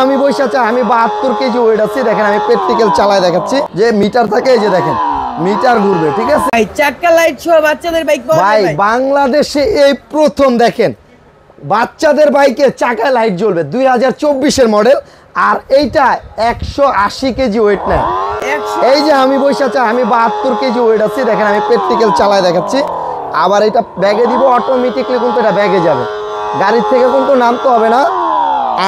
আমি বসে আছি, আমি 72 কেজি ওয়েট আছি। দেখেন আমি প্র্যাকটিক্যাল চালায় দেখাচ্ছি যে মিটার থাকে, এই যে দেখেন মিটার ঘুরবে, ঠিক আছে ভাই। চাকা লাইট সহ বাচ্চাদের বাইক পাওয়া যায় ভাই। বাংলাদেশে এই প্রথম দেখেন বাচ্চাদের বাইকে চাকায় লাইট জ্বলবে, 2024-এর মডেল। আর এইটা 180 কেজি ওয়েট নেয়। এই যে আমি বসে আছি, আমি 72 কেজি ওয়েট আছি। দেখেন আমি প্র্যাকটিক্যাল চালায় দেখাচ্ছি। আবার এটা ব্যাগে দিব, অটোমেটিকলি কিন্তু এটা ব্যাগে যাবে, গাড়ির থেকে কিন্তু নামতে হবে না।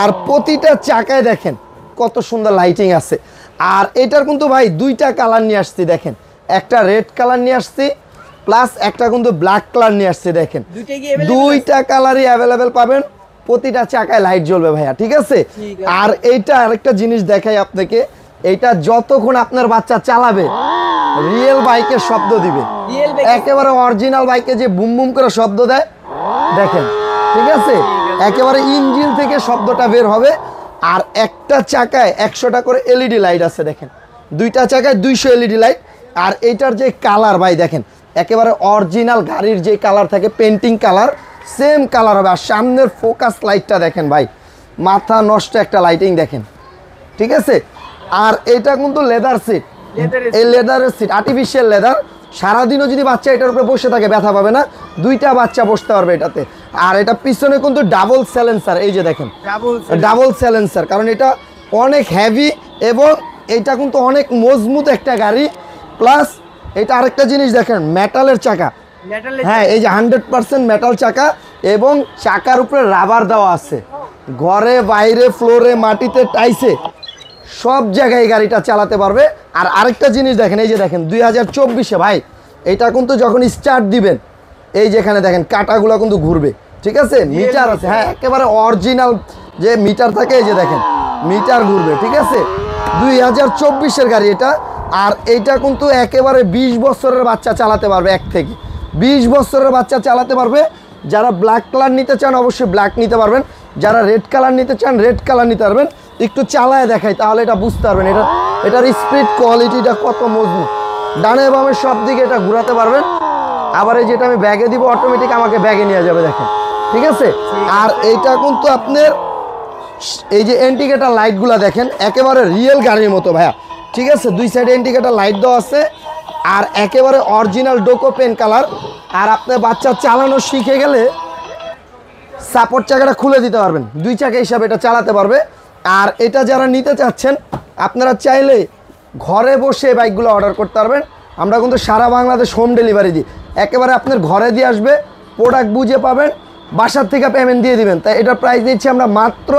আর প্রতিটা চাকায় দেখেন কত সুন্দর লাইটিং আছে। আর এটার কিন্তু ভাই দুইটা কালার নিয়ে আসছি। দেখেন একটা রেড কালার নিয়ে আসছি, প্লাস একটা কিন্তু ব্ল্যাক কালার নিয়ে আসছে। দেখেন দুইটা কালারই অ্যাভেলেবেল পাবেন। প্রতিটা চাকায় লাইট জ্বলবে ভাইয়া, ঠিক আছে। আর এইটা আরেকটা জিনিস দেখাই আপনাকে, এইটা যতক্ষণ আপনার বাচ্চা চালাবে রিয়েল বাইকের শব্দ দিবে, একেবারে অরিজিনাল বাইকে যে বুম বুম করে শব্দ দেয় দেখেন, ঠিক আছে। একেবারে ইঞ্জিন থেকে শব্দটা বের হবে। আর একটা চাকায় 100টা করে এলইডি লাইট আছে। দেখেন দুইটা চাকায় 200 এলইডি লাইট। আর এইটার যে কালার ভাই দেখেন একেবারে অরিজিনাল গাড়ির যে কালার থাকে পেন্টিং কালার, সেম কালার হবে। আর সামনের ফোকাস লাইটটা দেখেন ভাই, মাথা নষ্ট একটা লাইটিং দেখেন, ঠিক আছে। আর এটা কিন্তু লেদার সিট, এই লেদারের সিট আর্টিফিশিয়াল লেদার। সারাদিনও যদি বাচ্চা এটার উপরে বসে থাকে ব্যথা পাবে না, দুইটা বাচ্চা বসতে পারবে এটাতে। আর এটা পিছনে কিন্তু ডাবল সাইলেন্সার, এই যে দেখেন ডাবল সাইলেন্সার, কারণ এটা অনেক হেভি এবং এটা কিন্তু অনেক মজবুত একটা গাড়ি। প্লাস এটা আরেকটা জিনিস দেখেন মেটালের চাকা, হ্যাঁ এই যে 100% মেটাল চাকা এবং চাকার উপরে রাবার দেওয়া আছে। ঘরে বাইরে ফ্লোরে মাটিতে টাইসে সব জায়গায় এই গাড়িটা চালাতে পারবে। আর আরেকটা জিনিস দেখেন, এই যে দেখেন 2024-এ ভাই এটা কিন্তু যখন স্টার্ট দিবেন এই যেখানে দেখেন কাঁটাগুলো কিন্তু ঘুরবে, ঠিক আছে। মিটার আছে, হ্যাঁ একেবারে অরিজিনাল যে মিটার থাকে, এই যে দেখেন মিটার ঘুরবে, ঠিক আছে। 2024-এর গাড়ি এটা। আর এইটা কিন্তু একেবারে 20 বছরের বাচ্চা চালাতে পারবে, 1 থেকে 20 বছরের বাচ্চা চালাতে পারবে। যারা ব্ল্যাক কালার নিতে চান অবশ্যই ব্ল্যাক নিতে পারবেন, যারা রেড কালার নিতে চান রেড কালার নিতে পারবেন। একটু চালায় দেখাই তাহলে এটা বুঝতে পারবেন এটার স্পিড কোয়ালিটিটা কত মজবুত। ডানে বামে সব দিকে এটা ঘোরাতে পারবেন। আবার এই যেটা আমি ব্যাগে দিব অটোমেটিক আমাকে ব্যাগে নিয়ে যাবে, দেখেন, ঠিক আছে। আর এইটা কিন্তু আপনার এই যে ইন্ডিকেটর লাইটগুলো দেখেন একেবারে রিয়েল গাড়ির মতো ভাইয়া, ঠিক আছে। দুই সাইডে ইন্ডিকেটর লাইট দেওয়া আছে। আর একেবারে অরিজিনাল ডোকো পেন কালার। আর আপনার বাচ্চা চালানো শিখে গেলে সাপোর্ট চাকাটা খুলে দিতে পারবেন, 2 চাকা হিসাবে এটা চালাতে পারবে। আর এটা যারা নিতে চাচ্ছেন আপনারা চাইলে ঘরে বসে বাইকগুলো অর্ডার করতে পারবেন। আমরা কিন্তু সারা বাংলাদেশ হোম ডেলিভারি দিই, একেবারে আপনার ঘরে দিয়ে আসবে, প্রোডাক্ট বুঝে পাবেন, বাসার থেকে পেমেন্ট দিয়ে দিবেন। তাই এটার প্রাইস দিচ্ছি আমরা মাত্র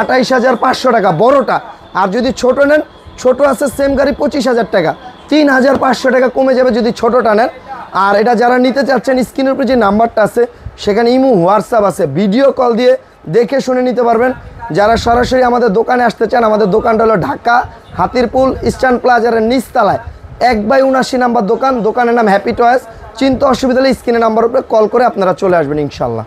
28,500 টাকা বড়টা। আর যদি ছোট নেন, ছোট আছে সেম গাড়ি 25,000 টাকা, 3,500 টাকা কমে যাবে যদি ছোটটা নেন। আর এটা যারা নিতে চাচ্ছেন স্ক্রিনের উপরে যে নাম্বারটা আছে সেখানে ইমো হোয়াটসঅ্যাপ আছে, ভিডিও কল দিয়ে দেখে শুনে নিতে পারবেন। যারা সরাসরি আমাদের দোকানে আসতে চান, আমাদের দোকানটা হলো ঢাকা হাতিরপুল ইস্টার্ন প্লাজারের নিচতলায় 1/79 নাম্বার দোকান। দোকানের নাম হ্যাপি টয়েস। চিন্তা অসুবিধা হলে স্ক্রিনের নাম্বার উপরে কল করে আপনারা চলে আসবেন ইনশাল্লাহ।